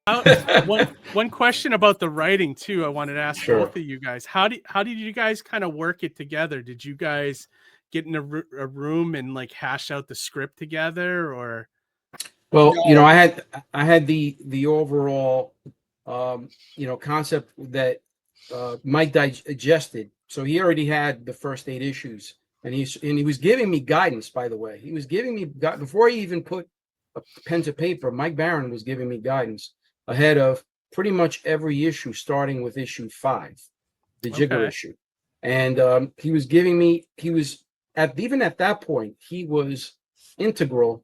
One question about the writing too. I wanted to ask both of you guys. How did you guys kind of work it together? Did you guys get in a room and like hash out the script together, or? Well, you know, I had the overall concept that Mike digested. So he already had the first 8 issues, and he was giving me guidance. By the way, he was giving me before he even put a pen to paper. Mike Barron was giving me guidance ahead of pretty much every issue, starting with issue 5, the Jigger issue, and he was giving me. He was even at that point, he was integral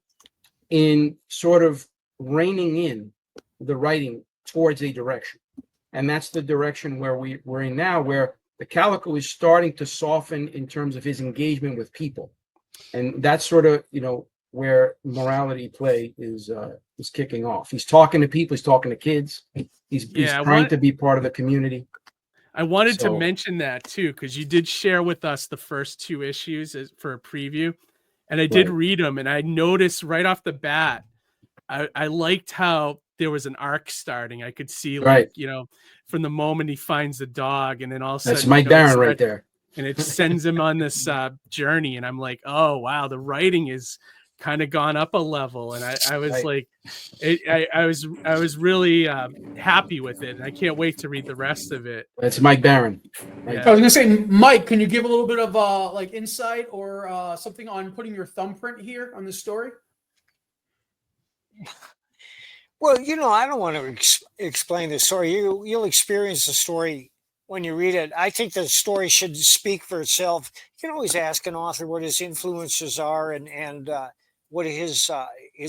in sort of reining in the writing towards a direction. And that's the direction where we're in now, where the Calico is starting to soften in terms of his engagement with people. And that's sort of, where morality play is kicking off. He's talking to people, he's talking to kids, he's trying to be part of the community. I wanted to mention that too, because you did share with us the first 2 issues for a preview. And I did read them, and I noticed right off the bat, I liked how there was an arc starting. I could see, from the moment he finds the dog, and then all of a sudden, that's Mike Barron right there, and it sends him on this journey. And I'm like, oh wow, the writing is kind of gone up a level, and I was like, I was really happy with it, and I can't wait to read the rest of it. That's Mike Barron. Yeah. I was gonna say, Mike, can you give a little bit of like insight or something on putting your thumbprint here on the story? Well, I don't want to explain the story. You'll experience the story when you read it. I think the story should speak for itself. You can always ask an author what his influences are and what his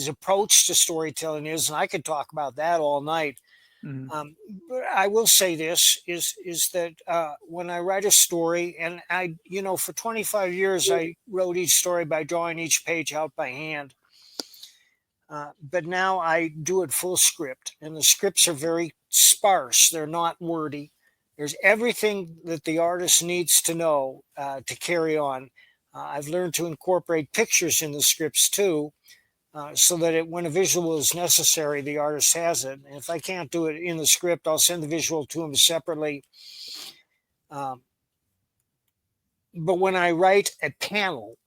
approach to storytelling is, and I could talk about that all night. Mm-hmm. But I will say this is that when I write a story, and I, for 25 years, I wrote each story by drawing each page out by hand. But now I do it full script, and the scripts are very sparse. They're not wordy. There's everything that the artist needs to know to carry on. I've learned to incorporate pictures in the scripts too, so that when a visual is necessary, the artist has it. And if I can't do it in the script, I'll send the visual to him separately. But when I write a panel,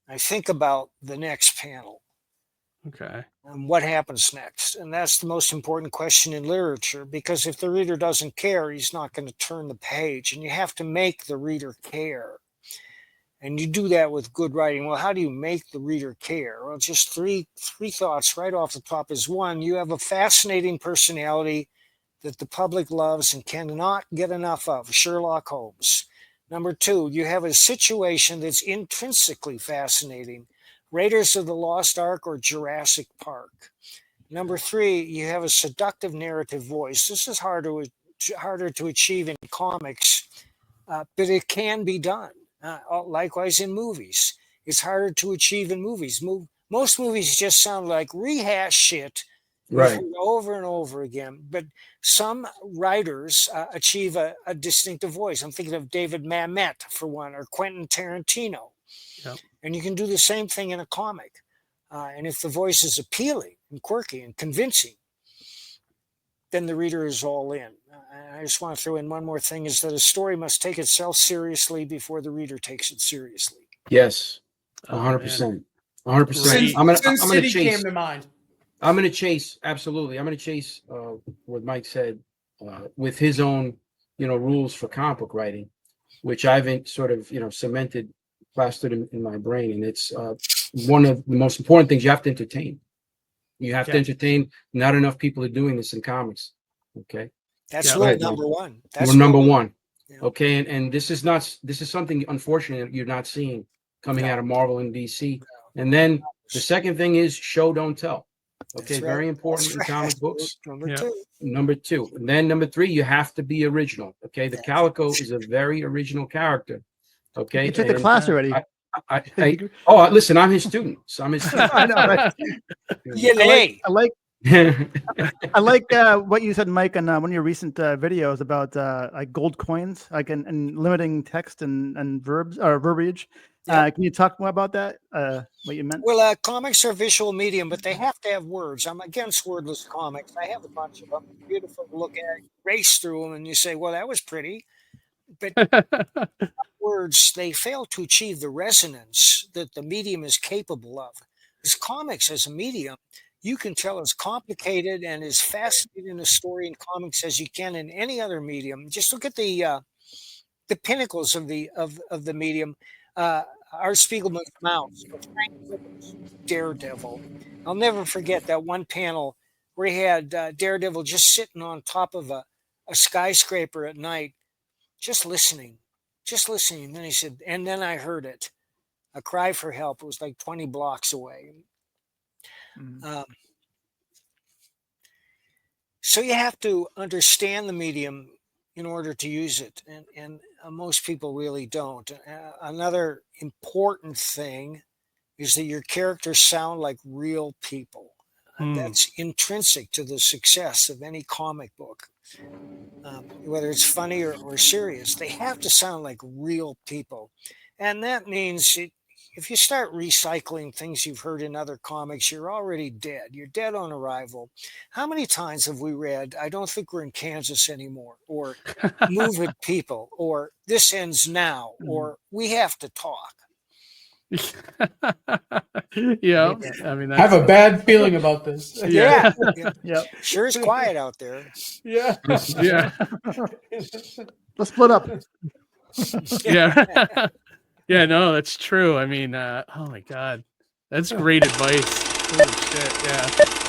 I think about the next panel. Okay. And what happens next? And that's the most important question in literature, because if the reader doesn't care, he's not going to turn the page, and you have to make the reader care. And you do that with good writing. Well, how do you make the reader care? Well, just three thoughts right off the top is: 1, you have a fascinating personality that the public loves and cannot get enough of, Sherlock Holmes. Number 2, you have a situation that's intrinsically fascinating, Raiders of the Lost Ark or Jurassic Park. Number 3, you have a seductive narrative voice. This is harder to achieve in comics, but it can be done. Likewise in movies. It's harder to achieve in movies. Most movies just sound like rehash shit over and over again. But some writers achieve a distinctive voice. I'm thinking of David Mamet, for one, or Quentin Tarantino. Yep. And you can do the same thing in a comic. And if the voice is appealing and quirky and convincing, then the reader is all in. I just want to throw in one more thing, is that a story must take itself seriously before the reader takes it seriously. Yes, 100%. 100%. Sin City came to mind. I'm going to chase, absolutely. I'm going to chase what Mike said with his own, rules for comic book writing, which I've sort of, cemented, plastered in my brain. And it's one of the most important things. You have to entertain. You have to entertain. Not enough people are doing this in comics. Okay. That's rule number one. That's rule number one. Yeah. Okay. And this is something unfortunate you're not seeing coming out of Marvel and DC. And then the second thing is show, don't tell. Okay. Very important in comic books. Number two. And then number 3, you have to be original. Okay. The Calico is a very original character. Okay. You took the class already. Listen, I'm his student. So I'm his student. I know, right? I like what you said, Mike, on one of your recent videos about like gold coins, like and limiting text and verbs or verbiage. Yeah. Can you talk more about that? What you meant? Well, comics are visual medium, but they have to have words. I'm against wordless comics. I have a bunch of them. Beautiful to look at. Race through them, and you say, "Well, that was pretty," but words, they fail to achieve the resonance that the medium is capable of. Because comics as a medium, you can tell as complicated and as fascinating a story in comics as you can in any other medium. Just look at the pinnacles of the medium. Art Spiegelman's Mouse, Frank Miller's Daredevil. I'll never forget that one panel where he had Daredevil just sitting on top of a skyscraper at night, just listening. And then he said, and then I heard it, a cry for help. It was like 20 blocks away. So you have to understand the medium in order to use it. And most people really don't. Another important thing is that your characters sound like real people. That's intrinsic to the success of any comic book. Whether it's funny or serious, they have to sound like real people. And that means if you start recycling things you've heard in other comics, you're already dead. You're dead on arrival. How many times have we read, "I don't think we're in Kansas anymore," or "Move it, people," or "This ends now," or "We have to talk"? Yeah, I mean, I have a bad feeling about this. Yeah. Yep. Sure is quiet out there. Yeah. yeah, Let's split up. yeah, yeah. No, that's true. I mean, oh my God, that's great advice. Holy shit, yeah.